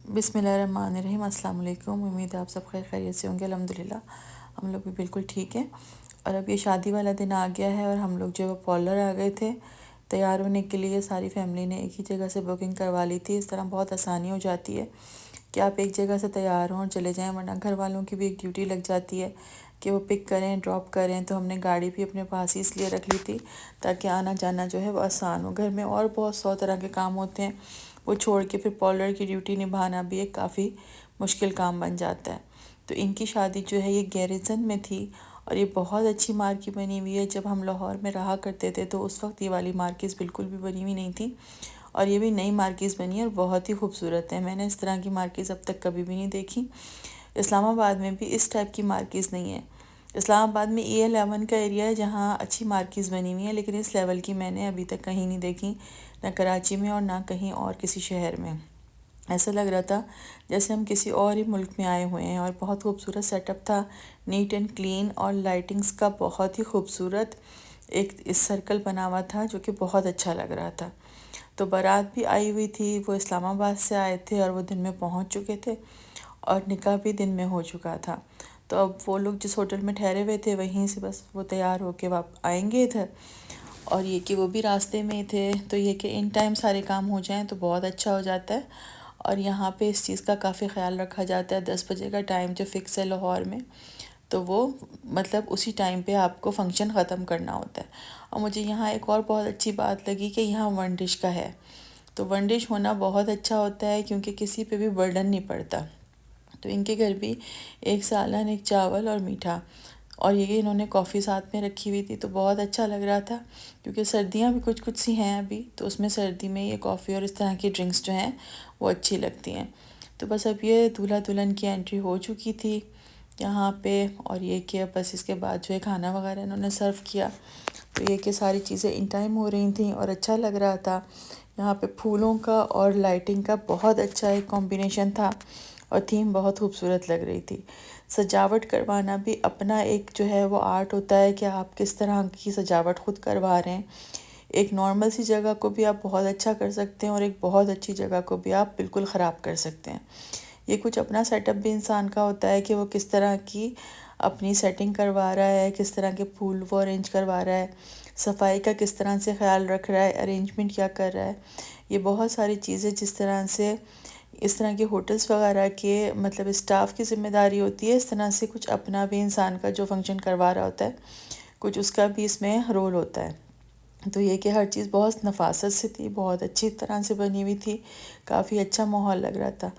بسم اللہ الرحمن الرحیم۔ السلام علیکم۔ امید ہے آپ سب خیریت سے ہوں گے۔ الحمدللہ ہم لوگ بھی بالکل ٹھیک ہیں۔ اور اب یہ شادی والا دن آ گیا ہے اور ہم لوگ جو ہے وہ پارلر آ گئے تھے تیار ہونے کے لیے۔ ساری فیملی نے ایک ہی جگہ سے بکنگ کروا لی تھی۔ اس طرح بہت آسانی ہو جاتی ہے کہ آپ ایک جگہ سے تیار ہوں اور چلے جائیں، ورنہ گھر والوں کی بھی ایک ڈیوٹی لگ جاتی ہے کہ وہ پک کریں ڈراپ کریں۔ تو ہم نے گاڑی بھی اپنے پاس ہی اس لیے رکھ لی تھی تاکہ آنا جانا جو ہے وہ آسان ہو۔ گھر میں اور بہت 100 طرح کے کام ہوتے ہیں، وہ چھوڑ کے پھر پارلر کی ڈیوٹی نبھانا بھی ایک کافی مشکل کام بن جاتا ہے۔ تو ان کی شادی جو ہے یہ گیریزن میں تھی اور یہ بہت اچھی مارکی بنی ہوئی ہے۔ جب ہم لاہور میں رہا کرتے تھے تو اس وقت یہ والی مارکیز بالکل بھی بنی ہوئی نہیں تھی، اور یہ بھی نئی مارکیز بنی ہے اور بہت ہی خوبصورت ہے۔ میں نے اس طرح کی مارکیز اب تک کبھی بھی نہیں دیکھی۔ اسلام آباد میں بھی اس ٹائپ کی مارکیز نہیں ہے۔ اسلام آباد میں E11 کا ایریا ہے جہاں اچھی مارکیز بنی ہوئی ہیں، لیکن اس لیول کی میں نے ابھی تک کہیں نہیں دیکھی، نہ کراچی میں اور نہ کہیں اور کسی شہر میں۔ ایسا لگ رہا تھا جیسے ہم کسی اور ہی ملک میں آئے ہوئے ہیں، اور بہت خوبصورت سیٹ اپ تھا، نیٹ اینڈ کلین، اور لائٹنگز کا بہت ہی خوبصورت ایک اس سرکل بنا ہوا تھا جو کہ بہت اچھا لگ رہا تھا۔ تو بارات بھی آئی ہوئی تھی، وہ اسلام آباد سے آئے تھے اور وہ دن میں پہنچ چکے تھے، اور نکاح بھی دن میں ہو چکا تھا۔ تو اب وہ لوگ جس ہوٹل میں ٹھہرے ہوئے تھے وہیں سے بس وہ تیار ہو کے آئیں گے ادھر، اور یہ کہ وہ بھی راستے میں ہی تھے، تو یہ کہ ان ٹائم سارے کام ہو جائیں تو بہت اچھا ہو جاتا ہے۔ اور یہاں پہ اس چیز کا کافی خیال رکھا جاتا ہے، 10 بجے کا ٹائم جو فکس ہے لاہور میں، تو وہ مطلب اسی ٹائم پہ آپ کو فنکشن ختم کرنا ہوتا ہے۔ اور مجھے یہاں ایک اور بہت اچھی بات لگی کہ یہاں ون ڈش کا ہے، تو ون ڈش ہونا بہت اچھا ہوتا ہے کیونکہ کسی پہ بھی برڈن نہیں پڑتا۔ تو ان کے گھر بھی ایک سالن، ایک چاول اور میٹھا، اور یہ انہوں نے کافی ساتھ میں رکھی ہوئی تھی، تو بہت اچھا لگ رہا تھا کیونکہ سردیاں بھی کچھ کچھ سی ہیں ابھی، تو اس میں سردی میں یہ کافی اور اس طرح کی ڈرنکس جو ہیں وہ اچھی لگتی ہیں۔ تو بس اب یہ دولہا دلہن کی انٹری ہو چکی تھی یہاں پہ، اور یہ کہ بس اس کے بعد جو ہے کھانا وغیرہ انہوں نے سرو کیا، تو یہ کہ ساری چیزیں ان ٹائم ہو رہی تھیں اور اچھا لگ رہا تھا۔ یہاں پہ پھولوں کا اور لائٹنگ کا بہت اچھا ایک کمبینیشن تھا، اور تھیم بہت خوبصورت لگ رہی تھی۔ سجاوٹ کروانا بھی اپنا ایک جو ہے وہ آرٹ ہوتا ہے کہ آپ کس طرح کی سجاوٹ خود کروا رہے ہیں۔ ایک نارمل سی جگہ کو بھی آپ بہت اچھا کر سکتے ہیں، اور ایک بہت اچھی جگہ کو بھی آپ بالکل خراب کر سکتے ہیں۔ یہ کچھ اپنا سیٹ اپ بھی انسان کا ہوتا ہے کہ وہ کس طرح کی اپنی سیٹنگ کروا رہا ہے، کس طرح کے پھول وہ ارینج کروا رہا ہے، صفائی کا کس طرح سے خیال رکھ رہا ہے، ارینجمنٹ کیا کر رہا ہے۔ یہ بہت ساری چیزیں جس طرح سے اس طرح کے ہوٹلز وغیرہ کے مطلب اسٹاف کی ذمہ داری ہوتی ہے، اس طرح سے کچھ اپنا بھی انسان کا جو فنکشن کروا رہا ہوتا ہے کچھ اس کا بھی اس میں رول ہوتا ہے۔ تو یہ کہ ہر چیز بہت نفاست سے تھی، بہت اچھی طرح سے بنی ہوئی تھی، کافی اچھا ماحول لگ رہا تھا۔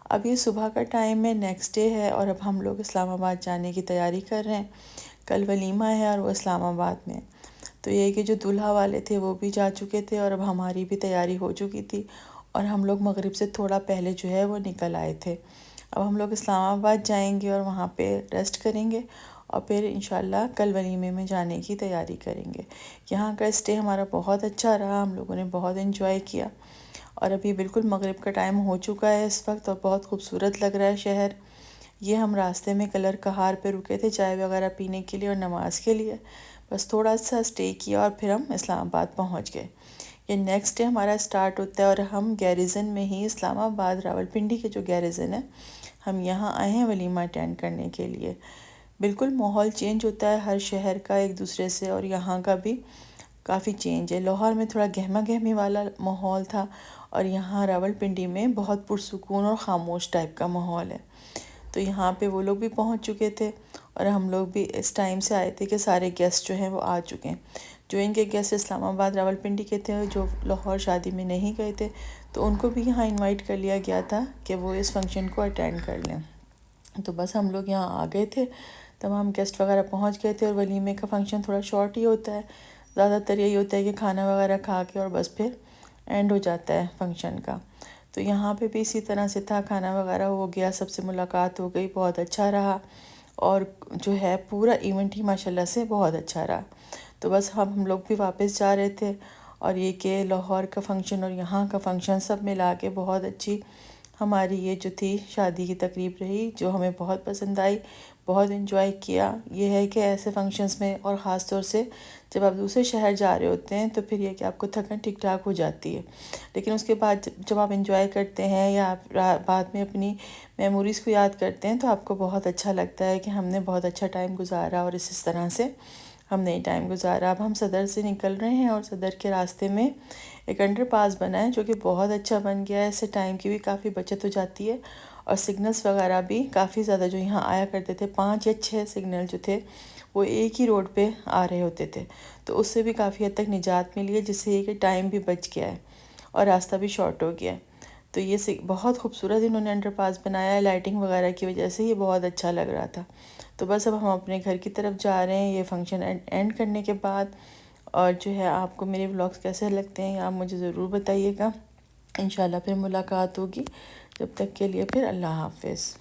اب یہ صبح کا ٹائم ہے، نیکسٹ ڈے ہے، اور اب ہم لوگ اسلام آباد جانے کی تیاری کر رہے ہیں۔ کل ولیمہ ہے اور وہ اسلام آباد میں ہے۔ تو یہ کہ جو دولہا والے تھے وہ بھی جا چکے تھے، اور اب ہماری بھی تیاری ہو چکی تھی، اور ہم لوگ مغرب سے تھوڑا پہلے جو ہے وہ نکل آئے تھے۔ اب ہم لوگ اسلام آباد جائیں گے اور وہاں پہ ریسٹ کریں گے، اور پھر انشاءاللہ کل ولیمے میں جانے کی تیاری کریں گے۔ یہاں کا اسٹے ہمارا بہت اچھا رہا، ہم لوگوں نے بہت انجوائے کیا، اور ابھی بالکل مغرب کا ٹائم ہو چکا ہے اس وقت، اور بہت خوبصورت لگ رہا ہے شہر۔ یہ ہم راستے میں کلر کہار پہ رکے تھے چائے وغیرہ پینے کے لیے اور نماز کے لیے، بس تھوڑا سا اسٹے کیا اور پھر ہم اسلام آباد پہنچ گئے۔ یہ نیکسٹ ڈے ہمارا سٹارٹ ہوتا ہے، اور ہم گیریزن میں ہی اسلام آباد راولپنڈی کے جو گیریزن ہے ہم یہاں آئے ہیں ولیمہ اٹینڈ کرنے کے لیے۔ بالکل ماحول چینج ہوتا ہے ہر شہر کا ایک دوسرے سے، اور یہاں کا بھی کافی چینج ہے۔ لاہور میں تھوڑا گہما گہمی والا ماحول تھا، اور یہاں راولپنڈی میں بہت پرسکون اور خاموش ٹائپ کا ماحول ہے۔ تو یہاں پہ وہ لوگ بھی پہنچ چکے تھے، اور ہم لوگ بھی اس ٹائم سے آئے تھے کہ سارے گیسٹ جو ہیں وہ آ چکے ہیں۔ جو ان کے گیسٹ اسلام آباد راولپنڈی کے تھے، جو لاہور شادی میں نہیں گئے تھے، تو ان کو بھی یہاں انوائٹ کر لیا گیا تھا کہ وہ اس فنکشن کو اٹینڈ کر لیں۔ تو بس ہم لوگ یہاں آ گئے تھے، تمام گیسٹ وغیرہ پہنچ گئے تھے، اور ولیمے کا فنکشن تھوڑا شارٹ ہی ہوتا ہے، زیادہ تر یہی ہوتا ہے کہ کھانا وغیرہ کھا کے اور بس پھر اینڈ ہو جاتا ہے فنکشن کا۔ تو یہاں پہ بھی اسی طرح سے تھا، کھانا وغیرہ ہو گیا، سب سے ملاقات ہو گئی، بہت اچھا رہا، اور جو ہے پورا ایونٹ ہی ماشاءاللہ سے بہت اچھا رہا۔ تو بس ہم لوگ بھی واپس جا رہے تھے، اور یہ کہ لاہور کا فنکشن اور یہاں کا فنکشن سب ملا کے بہت اچھی ہماری یہ جو تھی شادی کی تقریب رہی، جو ہمیں بہت پسند آئی، بہت انجوائے کیا۔ یہ ہے کہ ایسے فنکشنز میں، اور خاص طور سے جب آپ دوسرے شہر جا رہے ہوتے ہیں تو پھر یہ کہ آپ کو تھکن ٹھیک ٹھاک ہو جاتی ہے، لیکن اس کے بعد جب آپ انجوائے کرتے ہیں یا آپ بعد میں اپنی میموریز کو یاد کرتے ہیں تو آپ کو بہت اچھا لگتا ہے کہ ہم نے بہت اچھا ٹائم گزارا، اور اس طرح سے ہم نے ٹائم گزارا۔ اب ہم صدر سے نکل رہے ہیں، اور صدر کے راستے میں ایک انڈر پاس بنا ہے جو کہ بہت اچھا بن گیا ہے۔ اس سے ٹائم کی بھی کافی بچت ہو جاتی ہے، اور سگنلز وغیرہ بھی کافی زیادہ جو یہاں آیا کرتے تھے، 5 یا 6 سگنل جو تھے وہ ایک ہی روڈ پہ آ رہے ہوتے تھے، تو اس سے بھی کافی حد تک نجات ملی ہے، جس سے یہ کہ ٹائم بھی بچ گیا ہے اور راستہ بھی شارٹ ہو گیا ہے۔ تو یہ بہت خوبصورت انہوں نے انڈر پاس بنایا ہے، لائٹنگ وغیرہ کی وجہ سے یہ بہت اچھا لگ رہا تھا۔ تو بس اب ہم اپنے گھر کی طرف جا رہے ہیں یہ فنکشن اینڈ کرنے کے بعد۔ اور جو ہے آپ کو میرے ولاگس کیسے لگتے ہیں آپ مجھے ضرور بتائیے گا۔ انشاءاللہ پھر ملاقات ہوگی، جب تک کے لیے پھر اللہ حافظ۔